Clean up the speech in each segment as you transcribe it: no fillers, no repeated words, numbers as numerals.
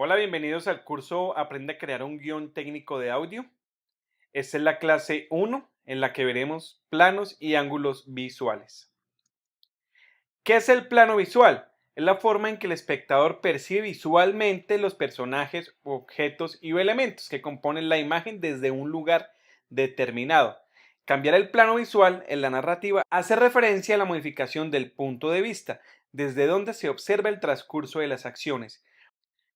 Hola, bienvenidos al curso Aprende a crear un guión técnico de audio. Esta es la clase 1 en la que veremos planos y ángulos visuales. ¿Qué es el plano visual? Es la forma en que el espectador percibe visualmente los personajes, objetos y elementos que componen la imagen desde un lugar determinado. Cambiar el plano visual en la narrativa hace referencia a la modificación del punto de vista, desde donde se observa el transcurso de las acciones.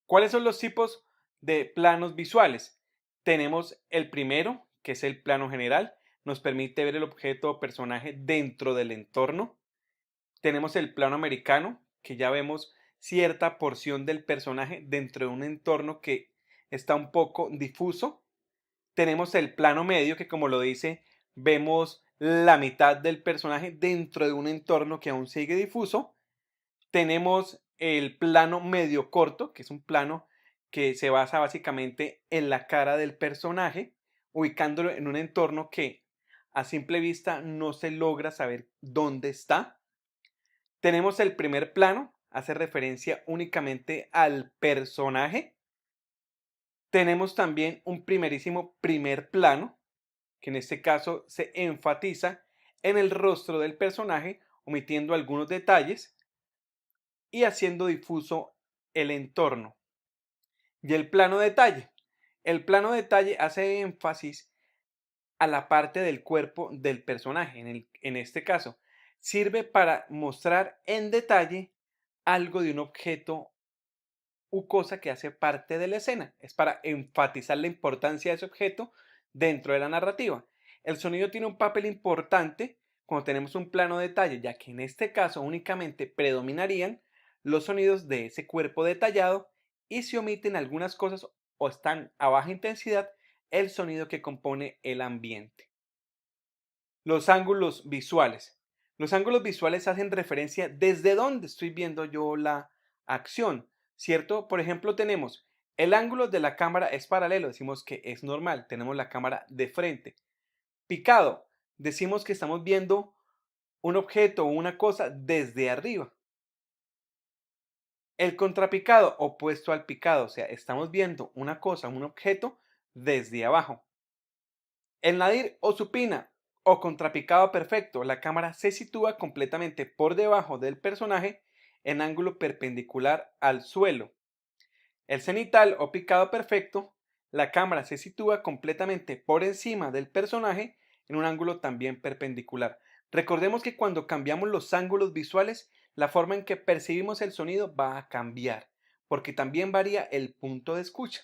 ¿Cuáles son los tipos de planos visuales? Tenemos el primero, que es el plano general, nos permite ver el objeto o personaje dentro del entorno. Tenemos el plano americano, que ya vemos cierta porción del personaje dentro de un entorno que está un poco difuso. Tenemos el plano medio, que como lo dice, vemos la mitad del personaje dentro de un entorno que aún sigue difuso. Tenemos el plano medio corto, que es un plano que se basa básicamente en la cara del personaje, ubicándolo en un entorno que a simple vista no se logra saber dónde está. Tenemos el primer plano, hace referencia únicamente al personaje. Tenemos también un primerísimo primer plano, que en este caso se enfatiza en el rostro del personaje, omitiendo algunos detalles y haciendo difuso el entorno. Y el plano detalle. El plano detalle hace énfasis a la parte del cuerpo del personaje. En este caso, sirve para mostrar en detalle algo de un objeto u cosa que hace parte de la escena. Es para enfatizar la importancia de ese objeto dentro de la narrativa. El sonido tiene un papel importante cuando tenemos un plano detalle, ya que en este caso únicamente predominarían los sonidos de ese cuerpo detallado y se omiten algunas cosas o están a baja intensidad el sonido que compone el ambiente. Los ángulos visuales. Los ángulos visuales hacen referencia desde dónde estoy viendo yo la acción, ¿cierto? Por ejemplo, tenemos el ángulo de la cámara es paralelo, decimos que es normal, tenemos la cámara de frente. Picado, decimos que estamos viendo un objeto o una cosa desde arriba. El contrapicado, opuesto al picado, o sea, estamos viendo una cosa, un objeto desde abajo. El nadir o supina o contrapicado perfecto, la cámara se sitúa completamente por debajo del personaje en ángulo perpendicular al suelo. El cenital o picado perfecto, la cámara se sitúa completamente por encima del personaje en un ángulo también perpendicular. Recordemos que cuando cambiamos los ángulos visuales, la forma en que percibimos el sonido va a cambiar, porque también varía el punto de escucha.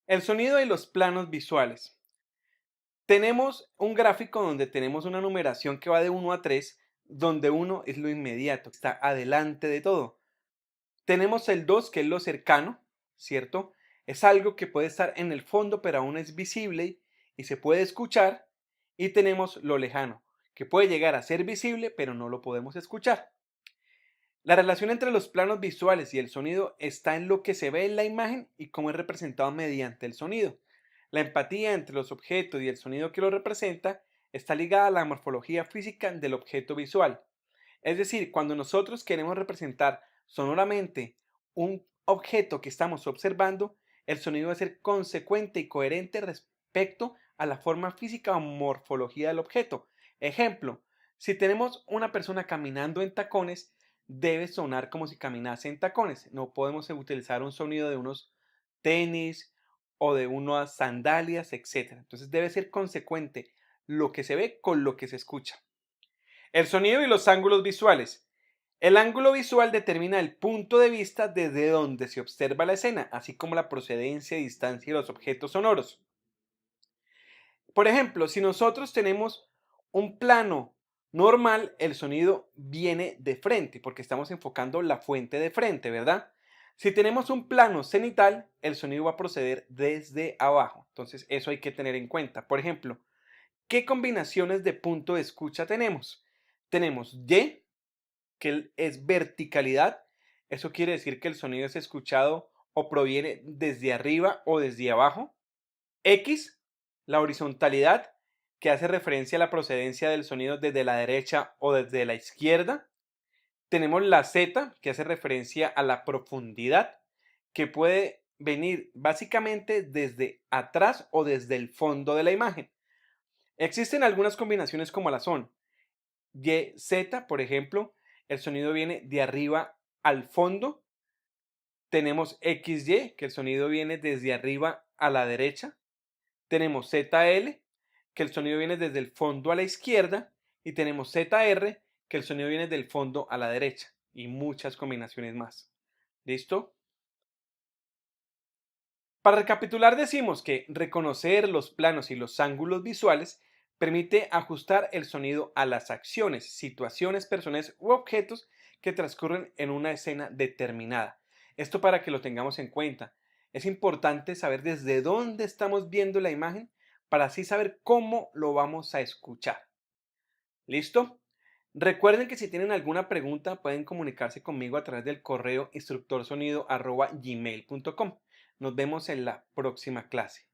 El sonido y los planos visuales. Tenemos un gráfico donde tenemos una numeración que va de 1 a 3, donde 1 es lo inmediato, está adelante de todo. Tenemos el 2, que es lo cercano, ¿cierto? Es algo que puede estar en el fondo, pero aún es visible y se puede escuchar. Y tenemos lo lejano, que puede llegar a ser visible, pero no lo podemos escuchar. La relación entre los planos visuales y el sonido está en lo que se ve en la imagen y cómo es representado mediante el sonido. La empatía entre los objetos y el sonido que lo representa está ligada a la morfología física del objeto visual. Es decir, cuando nosotros queremos representar sonoramente un objeto que estamos observando, el sonido debe ser consecuente y coherente respecto a la forma física o morfología del objeto. Ejemplo, si tenemos una persona caminando en tacones, debe sonar como si caminase en tacones. No podemos utilizar un sonido de unos tenis o de unas sandalias, etcétera. Entonces debe ser consecuente lo que se ve con lo que se escucha. El sonido y los ángulos visuales. El ángulo visual determina el punto de vista desde donde se observa la escena, así como la procedencia y distancia de los objetos sonoros. Por ejemplo, si nosotros tenemos un plano normal, el sonido viene de frente, porque estamos enfocando la fuente de frente, ¿verdad? Si tenemos un plano cenital, el sonido va a proceder desde abajo. Entonces, eso hay que tener en cuenta. Por ejemplo, ¿qué combinaciones de punto de escucha tenemos? Tenemos Y, que es verticalidad. Eso quiere decir que el sonido es escuchado o proviene desde arriba o desde abajo. X, la horizontalidad, que hace referencia a la procedencia del sonido desde la derecha o desde la izquierda. Tenemos la Z, que hace referencia a la profundidad, que puede venir básicamente desde atrás o desde el fondo de la imagen. Existen algunas combinaciones como la son Y, Z, por ejemplo, el sonido viene de arriba al fondo. Tenemos XY, que el sonido viene desde arriba a la derecha. Tenemos ZL, que el sonido viene desde el fondo a la izquierda. Y tenemos ZR, que el sonido viene del fondo a la derecha. Y muchas combinaciones más. ¿Listo? Para recapitular, decimos que reconocer los planos y los ángulos visuales permite ajustar el sonido a las acciones, situaciones, personas u objetos que transcurren en una escena determinada. Esto para que lo tengamos en cuenta. Es importante saber desde dónde estamos viendo la imagen para así saber cómo lo vamos a escuchar. ¿Listo? Recuerden que si tienen alguna pregunta pueden comunicarse conmigo a través del correo instructorsonido@gmail.com. Nos vemos en la próxima clase.